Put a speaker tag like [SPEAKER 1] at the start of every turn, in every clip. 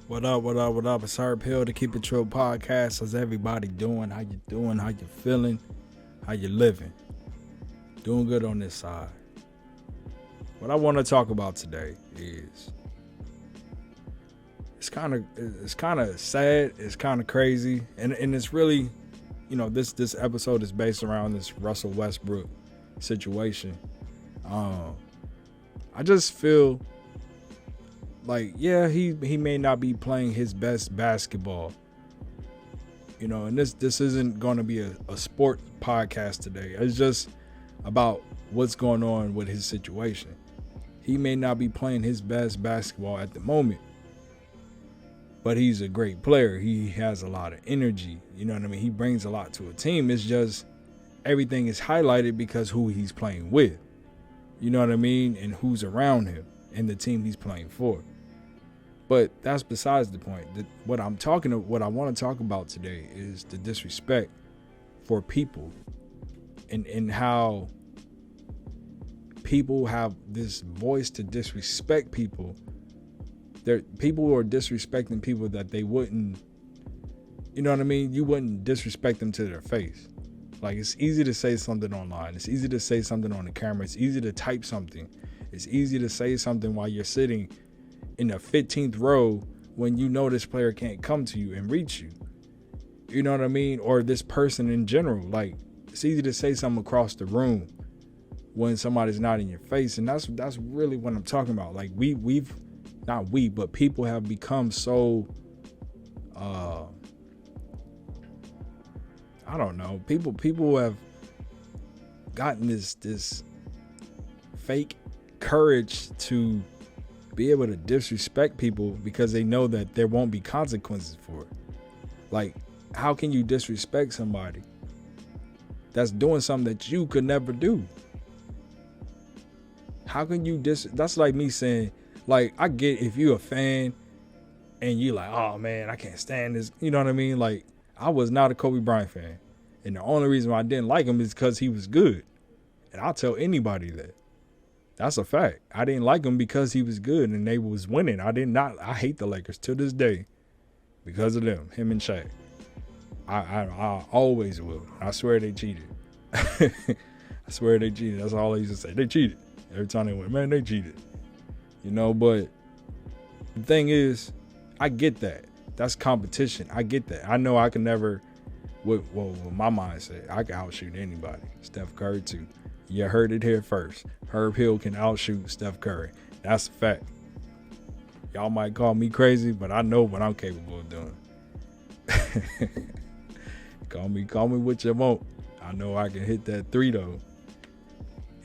[SPEAKER 1] What up, what up, what up? It's Herb Hill, the Keep It True podcast. How's everybody doing? How you doing? How you feeling? How you living? Doing good on this side. What I want to talk about today is it's kind of sad, it's kind of crazy, and it's really, this episode is based around this Russell Westbrook situation. I just feel like, yeah, he may not be playing his best basketball, and this isn't going to be a sport podcast today. It's just about what's going on with his situation. He may not be playing his best basketball at the moment, but he's a great player. He has a lot of energy. You know what I mean? He brings a lot to a team. It's just everything is highlighted because who he's playing with. You know what I mean? And who's around him and the team he's playing for. But that's besides the point. What I want to talk about today is the disrespect for people and how people have this voice to disrespect people. People who are disrespecting people that they wouldn't, you know what I mean? You wouldn't disrespect them to their face. Like, it's easy to say something online. It's easy to say something on the camera. It's easy to type something. It's easy to say something while you're sitting in the 15th row when you know this player can't come to you and reach you. You know what I mean? Or this person in general. Like, it's easy to say something across the room when somebody's not in your face. And that's really what I'm talking about. Like, but people have become so, I don't know. People have gotten this fake courage to be able to disrespect people because they know that there won't be consequences for it. Like, how can you disrespect somebody that's doing something that you could never do? How can you that's like me saying, like, I get if you're a fan and you're like, oh man, I can't stand this. You know what I mean? Like, I was not a Kobe Bryant fan. And the only reason why I didn't like him is because he was good. And I'll tell anybody that. That's a fact. I didn't like him because he was good and they was winning. I hate the Lakers to this day because of them, him and Shaq. I always will. I swear they cheated. I swear they cheated. That's all I used to say. They cheated. Every time they went, man, they cheated. But the thing is, I get that. That's competition. I get that. I know I can never, with my mindset, I can outshoot anybody. Steph Curry too. You heard it here first. Herb Hill can outshoot Steph Curry. That's a fact. Y'all might call me crazy, but I know what I'm capable of doing. Call me what you want. I know I can hit that three though.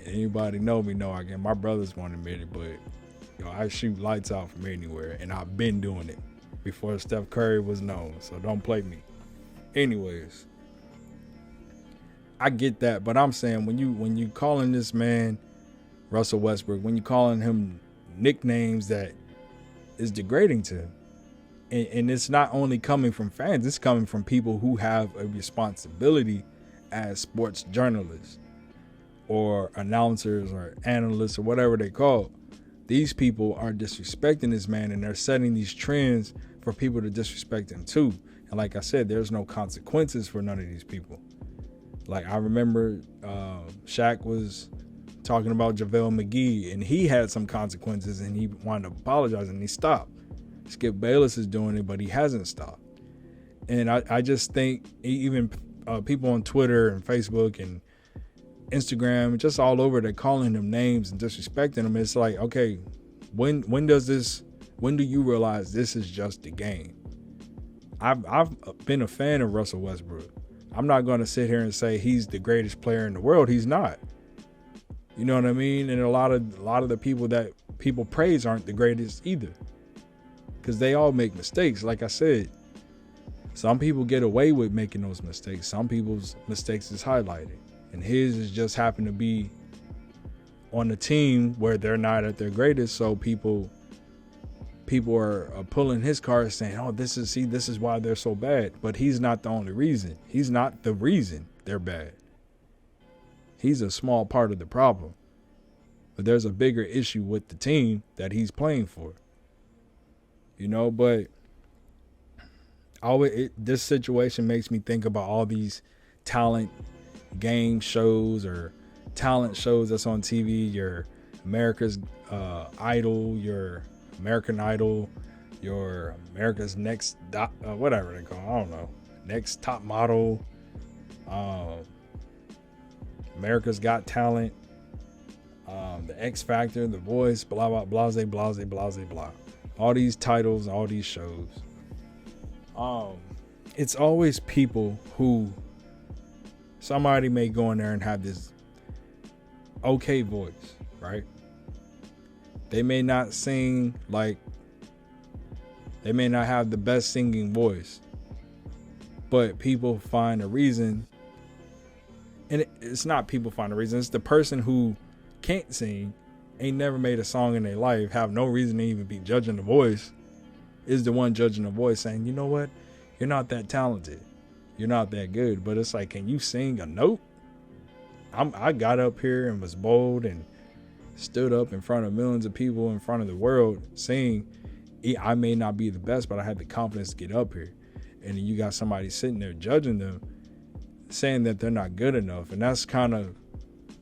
[SPEAKER 1] Anybody know me know I can. My brothers won't admit it, but I shoot lights out from anywhere, and I've been doing it before Steph Curry was known. So don't play me. Anyways, I get that, but I'm saying when you calling this man Russell Westbrook, when you calling him nicknames that is degrading to him, and it's not only coming from fans, it's coming from people who have a responsibility as sports journalists or announcers or analysts or whatever they call. These people are disrespecting this man, and they're setting these trends for people to disrespect him too. And like I said, there's no consequences for none of these people. Like, I remember Shaq was talking about JaVale McGee, and he had some consequences, and he wanted to apologize, and he stopped. Skip Bayless is doing it, but he hasn't stopped. And I just think even people on Twitter and Facebook and Instagram, just all over, they're calling them names and disrespecting them. It's like, okay, when do you realize this is just a game? I've been a fan of Russell Westbrook. I'm not going to sit here and say he's the greatest player in the world. He's not. You know what I mean? And a lot of the people that people praise aren't the greatest either, because they all make mistakes. Like I said, some people get away with making those mistakes. Some people's mistakes is highlighted, and his is just happen to be on a team where they're not at their greatest. So people are pulling his card saying, oh, this is why they're so bad. But he's not the only reason. He's not the reason they're bad. He's a small part of the problem. But there's a bigger issue with the team that he's playing for. But this situation makes me think about all these talent game shows or talent shows that's on TV. Your America's Idol, your American Idol, your America's Next whatever they call it, I don't know, Next Top Model, America's Got Talent, the X Factor, The Voice, blah blah blase blase blase blah. All these titles, all these shows. It's always people who somebody may go in there and have this okay voice, right? They may not sing like, they may not have the best singing voice, but people find a reason. And it's not people find a reason. It's the person who can't sing, ain't never made a song in their life, have no reason to even be judging the voice, is the one judging the voice, saying, you know what? You're not that talented. You're not that good. But it's like, can you sing a note? I got up here and was bold and stood up in front of millions of people in front of the world saying, I may not be the best, but I had the confidence to get up here. And then you got somebody sitting there judging them, saying that they're not good enough. And that's kind of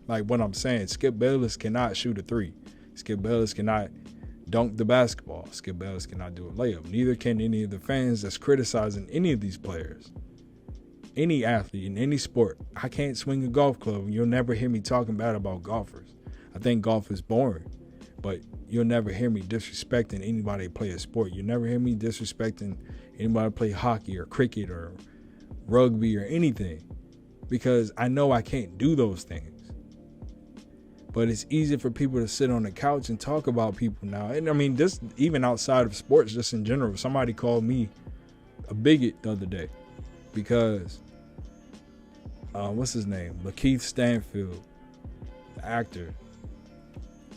[SPEAKER 1] like what I'm saying. Skip Bayless cannot shoot a three. Skip Bayless cannot dunk the basketball. Skip Bayless cannot do a layup. Neither can any of the fans that's criticizing any of these players. Any athlete in any sport. I can't swing a golf club. You'll never hear me talking bad about golfers. I think golf is boring, but you'll never hear me disrespecting anybody that play a sport. You'll never hear me disrespecting anybody that play hockey or cricket or rugby or anything, because I know I can't do those things. But it's easy for people to sit on the couch and talk about people now. And I mean, this even outside of sports, just in general. Somebody called me a bigot the other day because what's his name? Lakeith Stanfield, the actor.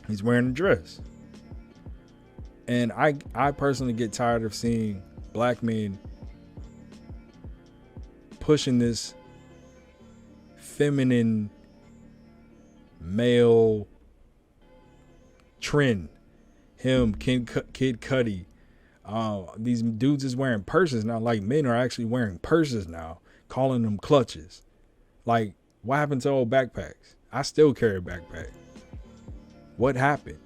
[SPEAKER 1] He's wearing a dress. And I personally get tired of seeing black men pushing this feminine male trend. Him, Kid Cudi. These dudes is wearing purses now. Like, men are actually wearing purses now, calling them clutches. Like, what happened to old backpacks? I still carry a backpack. What happened?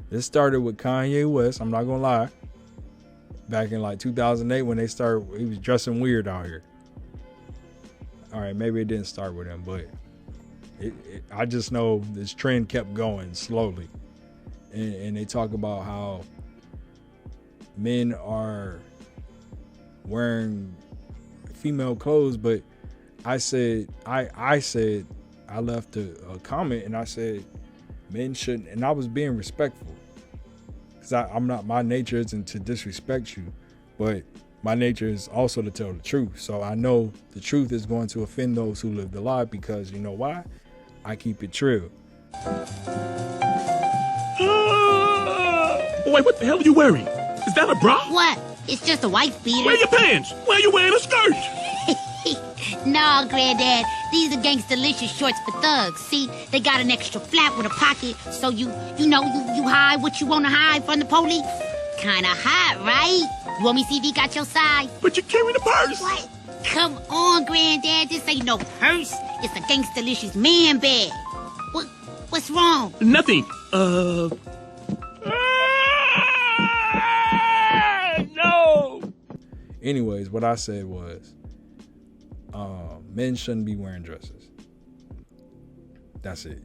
[SPEAKER 1] This started with Kanye West, I'm not gonna lie. Back in like 2008 when they started, he was dressing weird out here. All right, maybe it didn't start with him, but I just know this trend kept going slowly. And they talk about how men are wearing female clothes, but I said, I left a comment and I said, men shouldn't, and I was being respectful. Because I'm not, my nature isn't to disrespect you, but my nature is also to tell the truth. So I know the truth is going to offend those who live the lie, because you know why? I keep it true.
[SPEAKER 2] Wait, what the hell are you wearing? Is that a bra?
[SPEAKER 3] What? It's just a wife beater.
[SPEAKER 2] Where are your pants? Why are you wearing a skirt?
[SPEAKER 3] No, Granddad. These are Gangstalicious shorts for thugs. See, they got an extra flap with a pocket, so you hide what you want to hide from the police. Kinda hot, right? You want me to see if he got your side?
[SPEAKER 2] But you're carrying a purse.
[SPEAKER 3] What? Come on, Granddad. This ain't no purse. It's a Gangstalicious man bag. What's wrong?
[SPEAKER 2] Nothing. No.
[SPEAKER 1] Anyways, what I said was, men shouldn't be wearing dresses. That's it.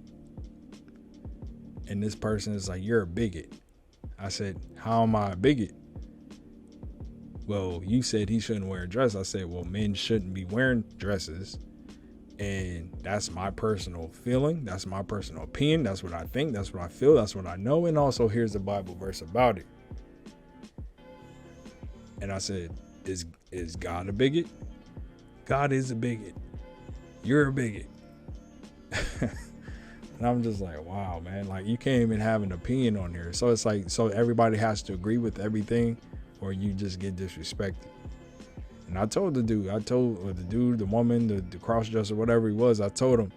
[SPEAKER 1] And this person is like, you're a bigot. I said, how am I a bigot? Well, you said he shouldn't wear a dress. I said, well, men shouldn't be wearing dresses. And that's my personal feeling. That's my personal opinion. That's what I think. That's what I feel. That's what I know. And also, here's the Bible verse about it. And I said, is God a bigot? God is a bigot. You're a bigot. And I'm just like, wow, man. Like, you can't even have an opinion on here. So it's like, so everybody has to agree with everything, or you just get disrespected. And I told the dude, the woman, the cross-dresser, whatever he was, I told him,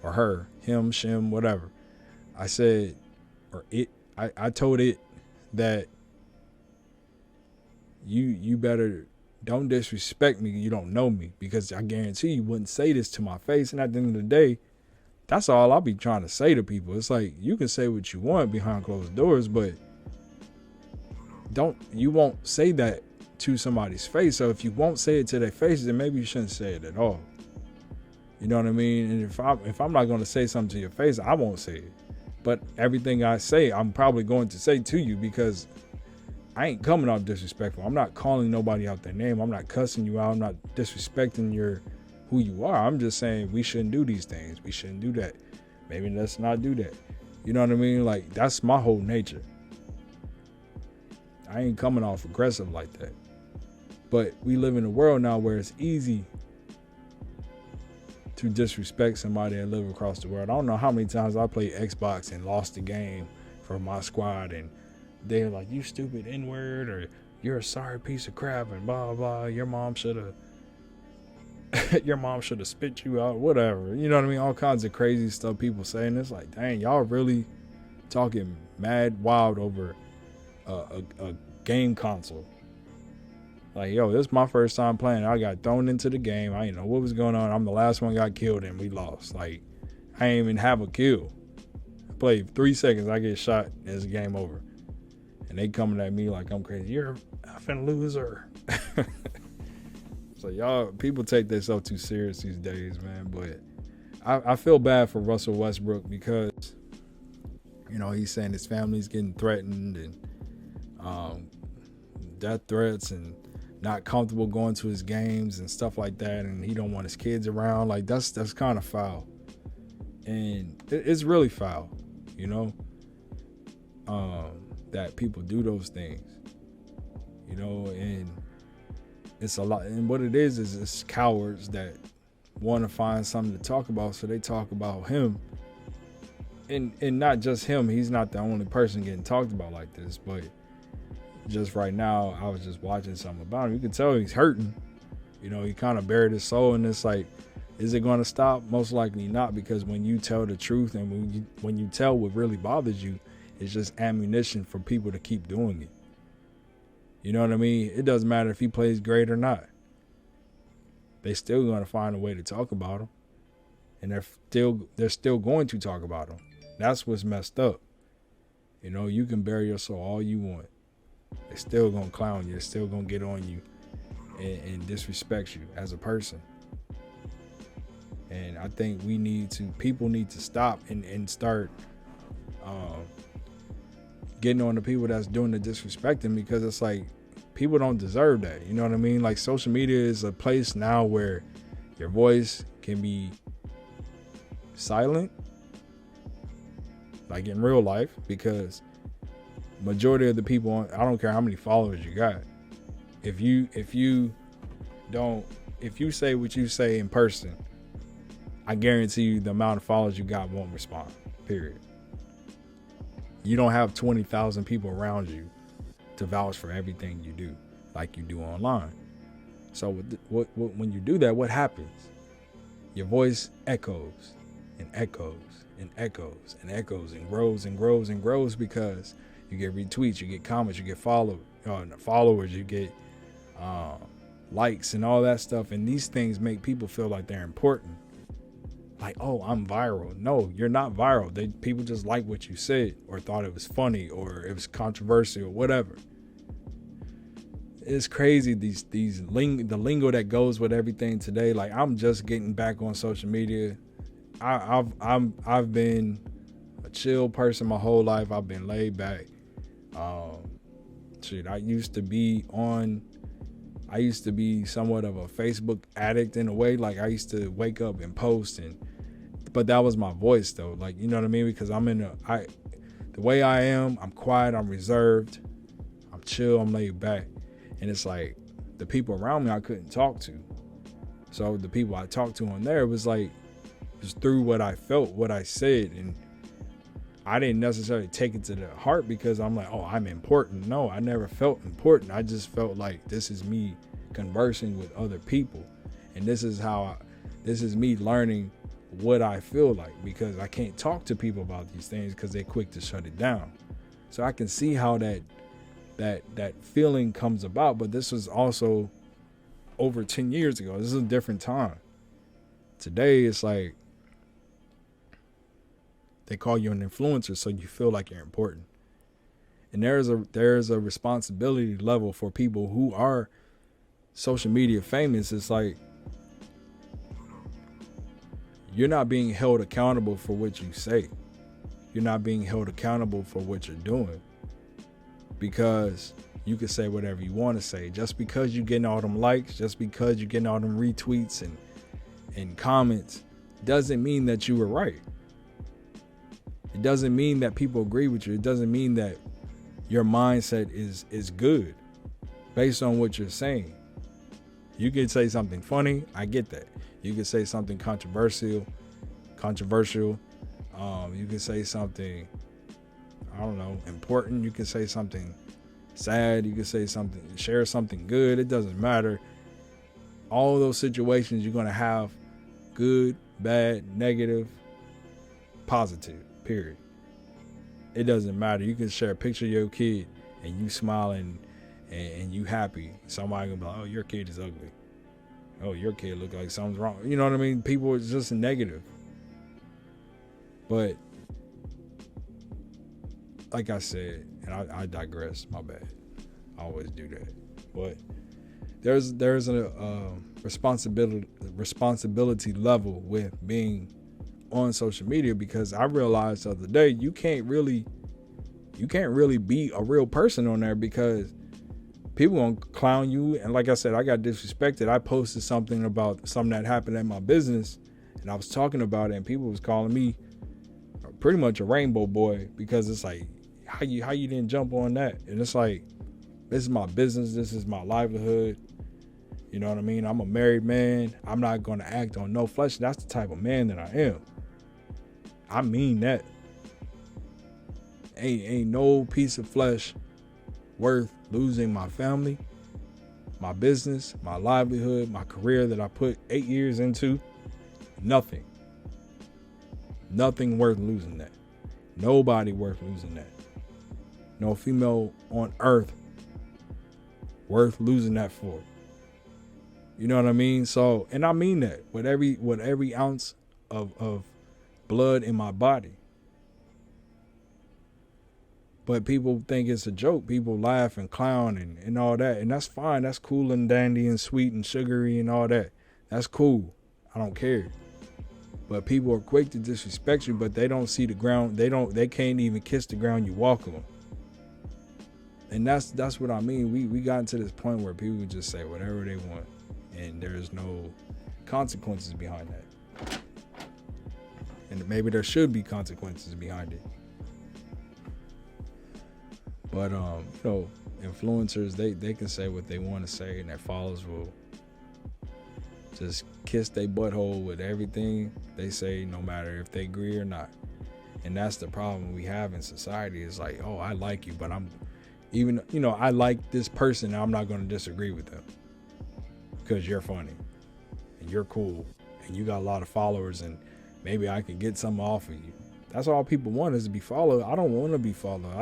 [SPEAKER 1] or her, him, shim, whatever. I said, or it, I told it that you better don't disrespect me. You don't know me, because I guarantee you wouldn't say this to my face. And at the end of the day, that's all I'll be trying to say to people. It's like, you can say what you want behind closed doors, but you won't say that to somebody's face. So if you won't say it to their faces, then maybe you shouldn't say it at all. You know what I mean? And if I'm not going to say something to your face, I won't say it. But everything I say, I'm probably going to say to you, because I ain't coming off disrespectful. I'm not calling nobody out their name. I'm not cussing you out. I'm not disrespecting who you are. I'm just saying we shouldn't do these things. We shouldn't do that. Maybe let's not do that. You know what I mean? Like, that's my whole nature. I ain't coming off aggressive like that. But we live in a world now where it's easy to disrespect somebody that live across the world. I don't know how many times I played Xbox and lost the game for my squad, and they're like, you stupid N-word, or you're a sorry piece of crap, and blah, blah, your mom should have spit you out, whatever. You know what I mean? All kinds of crazy stuff people say, and it's like, dang, y'all really talking mad wild over a game console. Like, yo, this is my first time playing. I got thrown into the game. I didn't know what was going on. I'm the last one got killed, and we lost. Like, I ain't even have a kill. I played 3 seconds, I get shot, and it's game over. And they coming at me like I'm crazy. You're a effing loser. So y'all, people take themselves too serious these days, man. But I feel bad for Russell Westbrook, because, you know, he's saying his family's getting threatened, and death threats, and not comfortable going to his games and stuff like that, and he don't want his kids around. Like, that's kind of foul, and it's really foul, you know, that people do those things, you know, and it's a lot. And what it is it's cowards that want to find something to talk about, so they talk about him, and not just him. He's not the only person getting talked about like this, but just right now, I was just watching something about him. You can tell he's hurting. You know, he kind of buried his soul, and it's like, is it going to stop? Most likely not, because when you tell the truth, and when you tell what really bothers you, it's just ammunition for people to keep doing it. You know what I mean? It doesn't matter if he plays great or not. They still going to find a way to talk about him, and they're still going to talk about him. That's what's messed up. You know, you can bury your soul all you want. They're still gonna clown you. They're still gonna get on you and disrespect you as a person. And I think people need to stop and start getting on the people that's doing the disrespecting, because it's like, people don't deserve that. You know what I mean? Like, social media is a place now where your voice can be silent, like in real life, because majority of the people I don't care how many followers you got. If you say what you say in person, I guarantee you the amount of followers you got won't respond. Period. You don't have 20,000 people around you to vouch for everything you do, like you do online. So when you do that, what happens? Your voice echoes and echoes and echoes and echoes and grows and grows and grows, because you get retweets, you get comments, you get followers, you get likes and all that stuff. And these things make people feel like they're important. Like, oh, I'm viral. No, you're not viral. People just like what you said, or thought it was funny, or it was controversial, or whatever. It's crazy, the lingo that goes with everything today. Like, I'm just getting back on social media. I've been a chill person my whole life. I've been laid back. I used to be somewhat of a Facebook addict in a way. Like, I used to wake up and post, but that was my voice though. Like, you know what I mean? Because the way I am, I'm quiet, I'm reserved, I'm chill, I'm laid back. And it's like, the people around me I couldn't talk to. So the people I talked to on there was like, just through what I felt, what I said, and I didn't necessarily take it to the heart because I'm like, oh, I'm important. No, I never felt important. I just felt like this is me conversing with other people. And this is me learning what I feel like, because I can't talk to people about these things because they're quick to shut it down. So I can see how that that feeling comes about. But this was also over 10 years ago. This is a different time. Today it's like they call you an influencer, so you feel like you're important. And there's a responsibility level for people who are social media famous. It's like you're not being held accountable for what you say. You're not being held accountable for what you're doing, because you can say whatever you want to say. Just because you're getting all them likes, just because you're getting all them retweets and comments, doesn't mean that you were right. It doesn't mean that people agree with you. It doesn't mean that your mindset is good based on what you're saying. You can say something funny. I get that. You can say something controversial. You can say something, I don't know, important. You can say something sad. You can say something, share something good. It doesn't matter. All those situations, you're going to have good, bad, negative, positive, period. It doesn't matter. You can share a picture of your kid and you smiling and you happy. Somebody gonna be like, oh, your kid is ugly. Oh, your kid look like something's wrong. You know what I mean? People are just negative. But like I said, and I digress, my bad. I always do that. But there's a responsibility level with being on social media, because I realized the other day you can't really be a real person on there, because people gonna clown you. And like I said, I got disrespected. I posted something about something that happened at my business, and I was talking about it, and people was calling me pretty much a rainbow boy, because it's like, how you didn't jump on that? And it's like, this is my business, this is my livelihood. You know what I mean? I'm a married man. I'm not gonna act on no flesh. That's the type of man that I am. I mean that. Ain't no piece of flesh worth losing my family, my business, my livelihood, my career that I put 8 years into. Nothing worth losing that. Nobody worth losing that. No female on earth worth losing that for. You know what I mean? So, and I mean that with every ounce of blood in my body. But people think it's a joke. People laugh and clown and all that. And that's fine. That's cool and dandy and sweet and sugary and all that. That's cool. I don't care. But people are quick to disrespect you, but they don't see the ground. They can't even kiss the ground you walk on. And that's what I mean. We got to this point where people just say whatever they want, and there's no consequences behind that. And maybe there should be consequences behind it. But influencers, they can say what they want to say, and their followers will just kiss their butthole with everything they say, no matter if they agree or not. And that's the problem we have in society. Is like, oh, I like you, but I like this person, and I'm not going to disagree with them because you're funny and you're cool and you got a lot of followers, and maybe I can get something off of you. That's all people want, is to be followed. I don't want to be followed.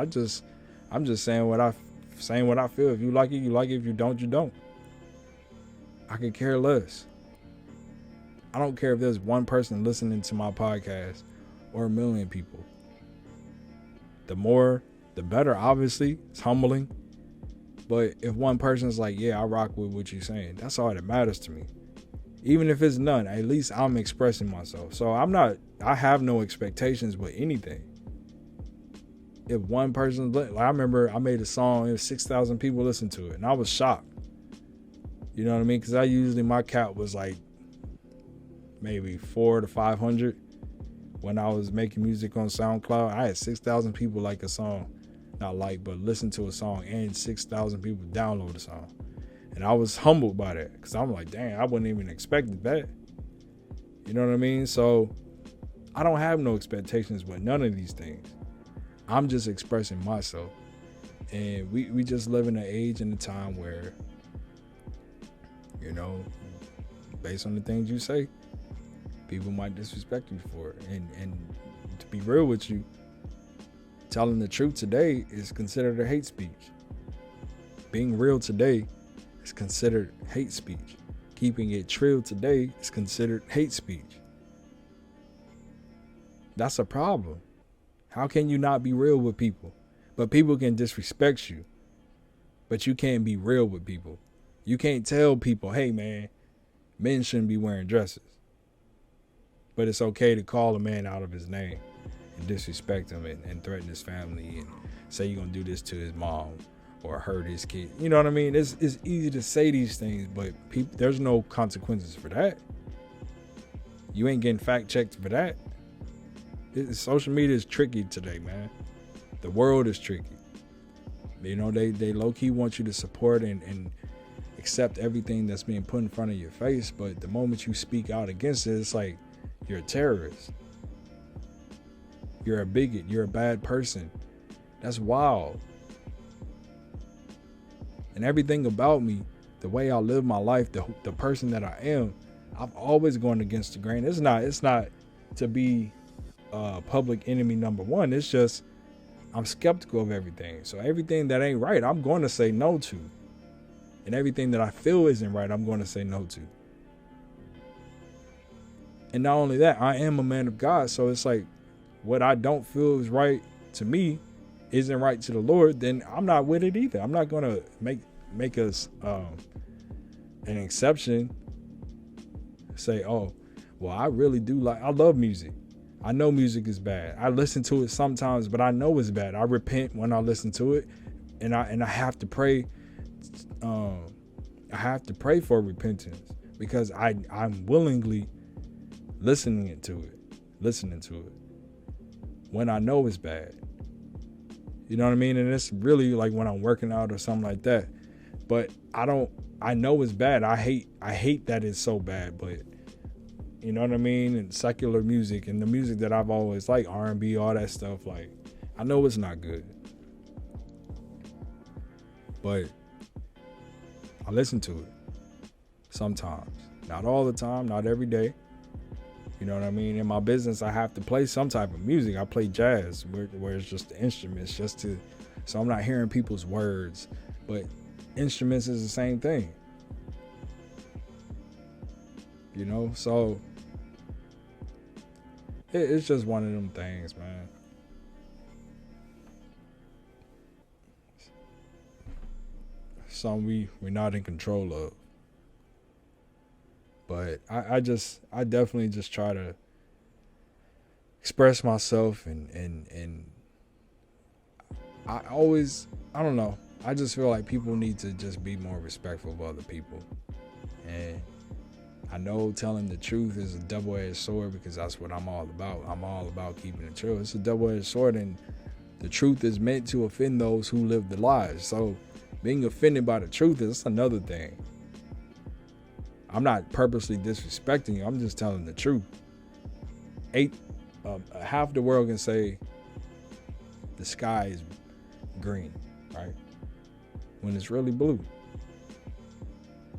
[SPEAKER 1] I'm just saying what I feel. If you like it, you like it. If you don't, you don't. I could care less. I don't care if there's one person listening to my podcast or 1 million people. The more, the better. Obviously, it's humbling. But if one person's like, yeah, I rock with what you're saying, that's all that matters to me. Even if it's none, at least I'm expressing myself. So I have no expectations with anything. If one person, I remember I made a song, it was 6,000 people listened to it, and I was shocked. You know what I mean? Because my cap was like maybe 400 to 500 when I was making music on SoundCloud. I had 6,000 people like a song, not like, but listen to a song, and 6,000 people download a song. And I was humbled by that, because I'm like, dang, I wouldn't even expect that. You know what I mean? So I don't have no expectations with none of these things. I'm just expressing myself. And we just live in an age and a time where, based on the things you say, people might disrespect you for it. And to be real with you, telling the truth today is considered a hate speech. Being real today is considered hate speech. Keeping it trill today is considered hate speech. That's a problem. How can you not be real with people? But people can disrespect you. But you can't be real with people. You can't tell people, hey man, men shouldn't be wearing dresses. But it's okay to call a man out of his name and disrespect him and threaten his family and say you're going to do this to his mom or hurt his kid. You know what I mean? It's easy to say these things, but there's no consequences for that. You ain't getting fact checked for that. Social media is tricky today, man. The world is tricky. You know, they low-key want you to support and accept everything that's being put in front of your face, but the moment you speak out against it, it's like you're a terrorist. You're a bigot. You're a bad person. That's wild. And everything about me, the way I live my life, the person that I am, I've always gone against the grain. It's not to be public enemy number one. It's just I'm skeptical of everything. So everything that ain't right, I'm going to say no to. And everything that I feel isn't right, I'm going to say no to. And not only that, I am a man of God. So it's like what I don't feel is right to me isn't right to the Lord, then I'm not with it either. I'm not going to make us an exception. Say, oh, well, I really do I love music. I know music is bad. I listen to it sometimes, but I know it's bad. I repent when I listen to it, and I have to pray. I have to pray for repentance because I'm willingly listening to it when I know it's bad. You know what I mean? And it's really like when I'm working out or something like that. But I know it's bad. I hate that it's so bad, but you know what I mean? And secular music and the music that I've always liked, R&B, all that stuff, like I know it's not good. But I listen to it sometimes. Not all the time, not every day. You know what I mean? In my business, I have to play some type of music. I play jazz where it's just the instruments so I'm not hearing people's words, but instruments is the same thing. You know, so it's just one of them things, man. Some we're not in control of. But I definitely just try to express myself and I don't know. I just feel like people need to just be more respectful of other people. And I know telling the truth is a double-edged sword because that's what I'm all about. I'm all about keeping it true. It's a double-edged sword, and the truth is meant to offend those who live the lies. So being offended by the truth is another thing. I'm not purposely disrespecting you. I'm just telling the truth. Half the world can say the sky is green, right? When it's really blue.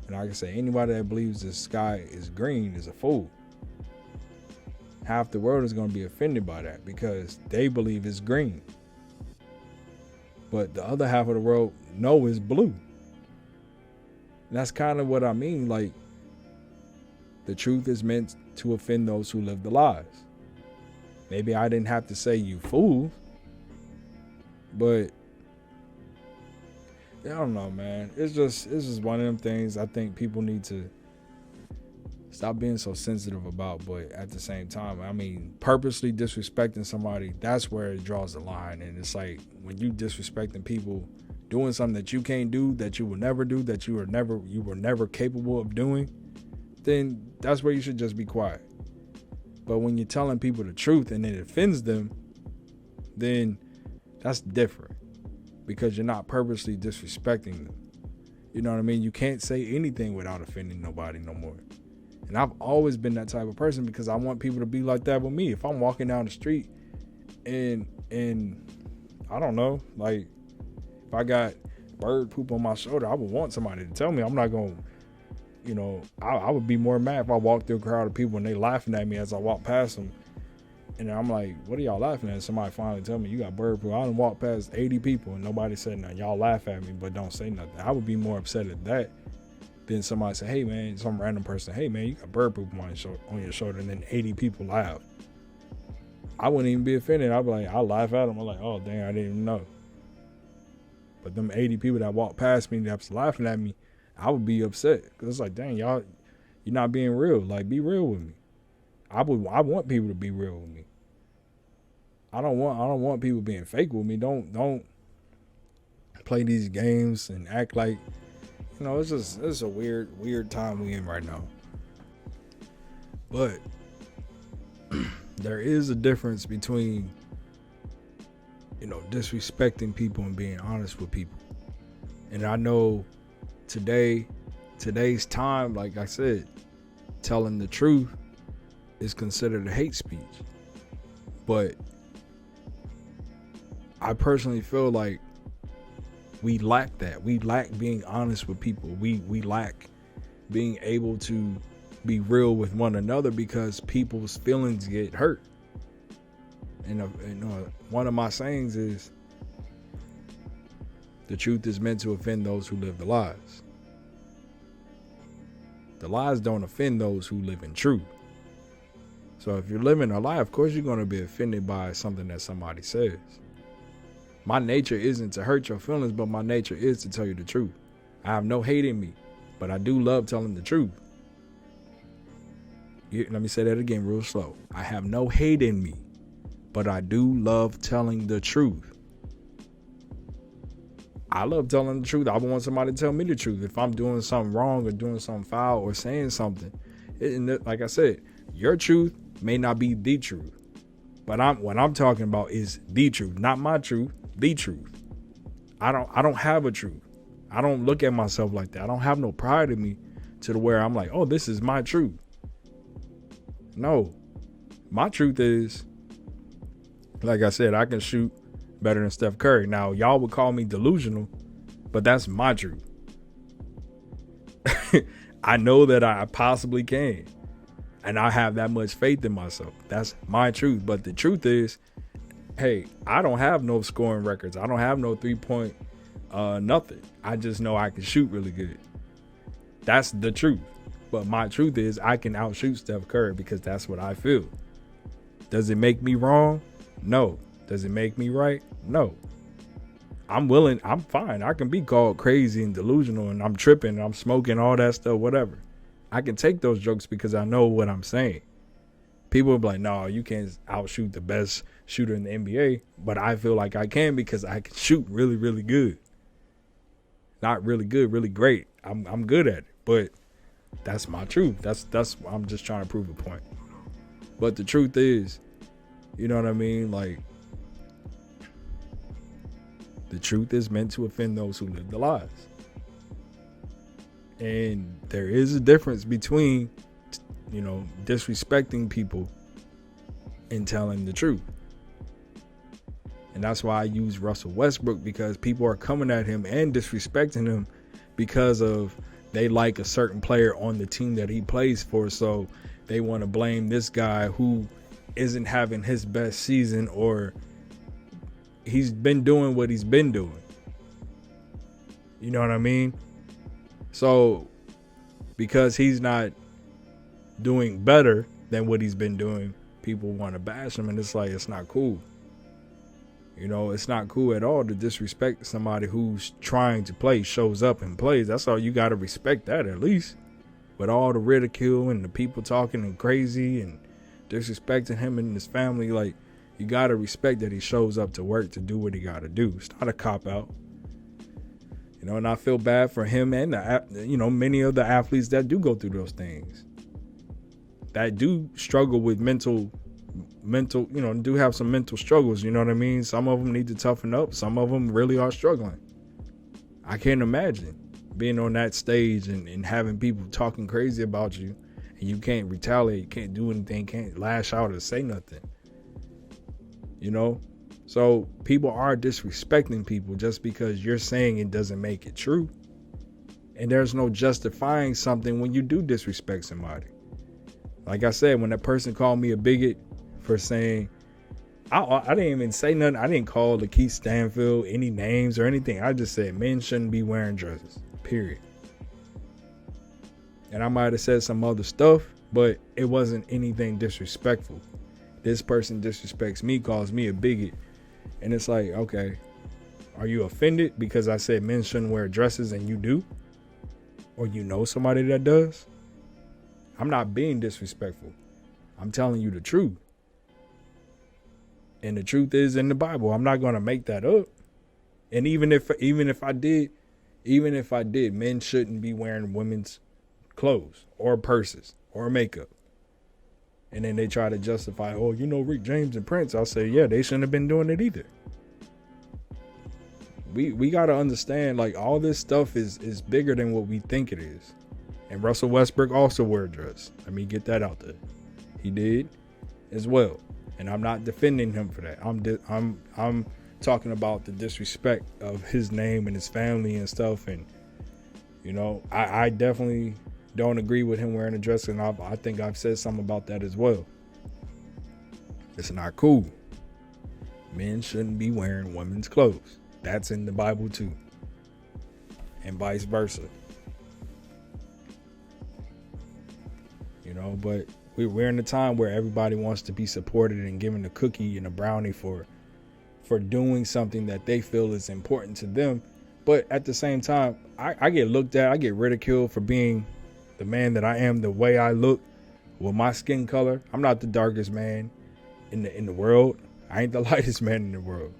[SPEAKER 1] And I can say anybody that believes the sky is green is a fool. Half the world is going to be offended by that because they believe it's green. But the other half of the world know it's blue. And that's kind of what I mean. Like, the truth is meant to offend those who live the lies. Maybe I didn't have to say you fool, but I don't know, man. It's just one of them things I think people need to stop being so sensitive about. But at the same time, I mean, purposely disrespecting somebody, that's where it draws the line. And it's like when you disrespecting people, doing something that you can't do, that you will never do, that you were never capable of doing, then that's where you should just be quiet. But when you're telling people the truth and it offends them, then that's different. Because you're not purposely disrespecting them. You know what I mean? You can't say anything without offending nobody no more. And I've always been that type of person because I want people to be like that with me. If I'm walking down the street and I don't know, like if I got bird poop on my shoulder, I would want somebody to tell me. I'm not going to, you know, I would be more mad if I walked through a crowd of people and they laughing at me as I walk past them And I'm like, what are y'all laughing at? Somebody finally tell me you got bird poop. I done walked past 80 people and nobody said nothing. Y'all laugh at me, but don't say nothing. I would be more upset at that than somebody say, hey man, some random person, hey man, you got bird poop on your shoulder, and then 80 people laugh. I wouldn't even be offended. I'd be like, I'll laugh at them. I'm like, oh dang, I didn't even know. But them 80 people that walked past me that was laughing at me, I would be upset. Because it's like, dang, y'all, you're not being real. Like, be real with me. I want people to be real with me. I don't want people being fake with me. Don't play these games and act like, you know, it's a weird time we in right now. But there is a difference between, you know, disrespecting people and being honest with people. And I know today's time, like I said, telling the truth is considered a hate speech. But I personally feel like we lack that. We lack being honest with people. We lack being able to be real with one another because people's feelings get hurt. And one of my sayings is, the truth is meant to offend those who live the lies. The lies don't offend those who live in truth. So if you're living a lie, of course you're going to be offended by something that somebody says. My nature isn't to hurt your feelings, but my nature is to tell you the truth. I have no hate in me, but I do love telling the truth. Let me say that again real slow. I have no hate in me, but I do love telling the truth. I love telling the truth. I want somebody to tell me the truth. If I'm doing something wrong or doing something foul or saying something, like I said, your truth may not be the truth, but what I'm talking about is the truth, not my truth, the truth. I don't have a truth. I don't look at myself like that. I don't have no pride in me to the where I'm like, oh, this is my truth. No, my truth is, like I said, I can shoot better than Steph Curry. Now, y'all would call me delusional, but that's my truth. I know that I possibly can, and I have that much faith in myself. That's my truth. But the truth is, hey, I don't have no scoring records. I don't have no 3-point nothing. I just know I can shoot really good. That's the truth. But my truth is I can outshoot Steph Curry because that's what I feel. Does it make me wrong? No. Does it make me right? No. I'm willing. I'm fine. I can be called crazy and delusional and I'm tripping and I'm smoking, all that stuff, whatever. I can take those jokes because I know what I'm saying. People will be like, no, you can't outshoot the best shooter in the NBA. But I feel like I can because I can shoot really, really good. Not really good, really great. I'm good at it. But that's my truth. That's I'm just trying to prove a point. But the truth is, you know what I mean? Like, the truth is meant to offend those who live the lies. And there is a difference between, you know, disrespecting people and telling the truth. And that's why I use Russell Westbrook, because people are coming at him and disrespecting him because of they like a certain player on the team that he plays for. So they want to blame this guy who isn't having his best season, or he's been doing what he's been doing. You know what I mean? So because he's not doing better than what he's been doing, people want to bash him, and it's like, it's not cool. You know, it's not cool at all to disrespect somebody who's trying to play, shows up and plays. That's all. You got to respect that at least. But all the ridicule and the people talking and crazy and disrespecting him and his family, like, you got to respect that he shows up to work to do what he got to do. It's not a cop-out. You know, and I feel bad for him and, many of the athletes that do go through those things, that do struggle with mental, do have some mental struggles. You know what I mean? Some of them need to toughen up. Some of them really are struggling. I can't imagine being on that stage and having people talking crazy about you, and you can't retaliate, can't do anything, can't lash out or say nothing. You know? So people are disrespecting people just because you're saying it doesn't make it true. And there's no justifying something when you do disrespect somebody. Like I said, when that person called me a bigot for saying, I didn't even say nothing. I didn't call Lakeith Stanfield any names or anything. I just said men shouldn't be wearing dresses, period. And I might have said some other stuff, but it wasn't anything disrespectful. This person disrespects me, calls me a bigot. And it's like, okay, are you offended because I said men shouldn't wear dresses and you do? Or you know somebody that does? I'm not being disrespectful. I'm telling you the truth. And the truth is in the Bible. I'm not going to make that up. And even if I did, men shouldn't be wearing women's clothes or purses or makeup. And then they try to justify, oh, you know, Rick James and Prince. I'll say, yeah, they shouldn't have been doing it either. We got to understand, like, all this stuff is bigger than what we think it is. And Russell Westbrook also wore a dress. Let me get that out there. He did as well. And I'm not defending him for that. I'm talking about the disrespect of his name and his family and stuff. And, you know, I definitely don't agree with him wearing a dress. And I think I've said something about that as well. It's not cool. Men shouldn't be wearing women's clothes. That's in the Bible too. And vice versa. You know, but we're in a time where everybody wants to be supported and given a cookie and a brownie for doing something that they feel is important to them. But at the same time, I get looked at, I get ridiculed for being the man that I am, the way I look with my skin color. I'm not the darkest man in the world. I ain't the lightest man in the world.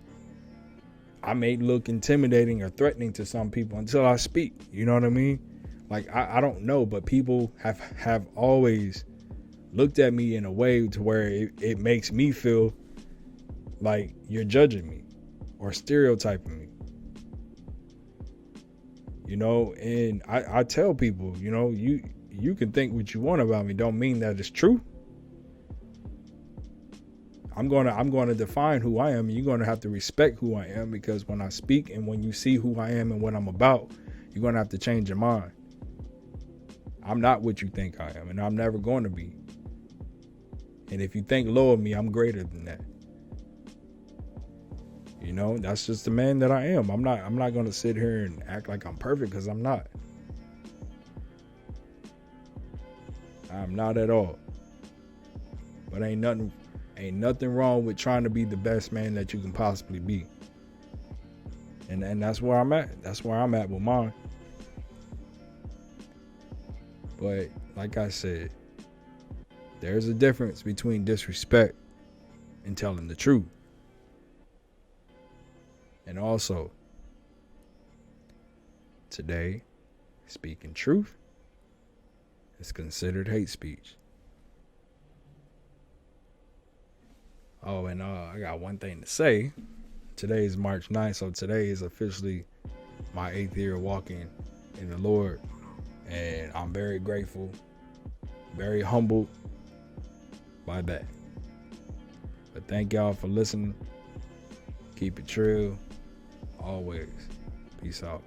[SPEAKER 1] I may look intimidating or threatening to some people until I speak. You know what I mean? Like, I don't know, but people have always looked at me in a way to where it makes me feel like you're judging me or stereotyping me. You know, and I tell people, you know, you can think what you want about me, don't mean that it's true. I'm gonna define who I am, and you're gonna have to respect who I am, because when I speak and when you see who I am and what I'm about, you're gonna have to change your mind. I'm not what you think I am, and I'm never going to be. And if you think low of me, I'm greater than that. You know, that's just the man that I am. I'm not going to sit here and act like I'm perfect, because I'm not. I'm not at all. But ain't nothing wrong with trying to be the best man that you can possibly be. And that's where I'm at. That's where I'm at with mine. But like I said, there's a difference between disrespect and telling the truth. And also, today, speaking truth is considered hate speech. Oh, and I got one thing to say. Today is March 9th, so today is officially my 8th year walking in the Lord. And I'm very grateful, very humbled by that. But thank y'all for listening. Keep it true. Always. Peace out.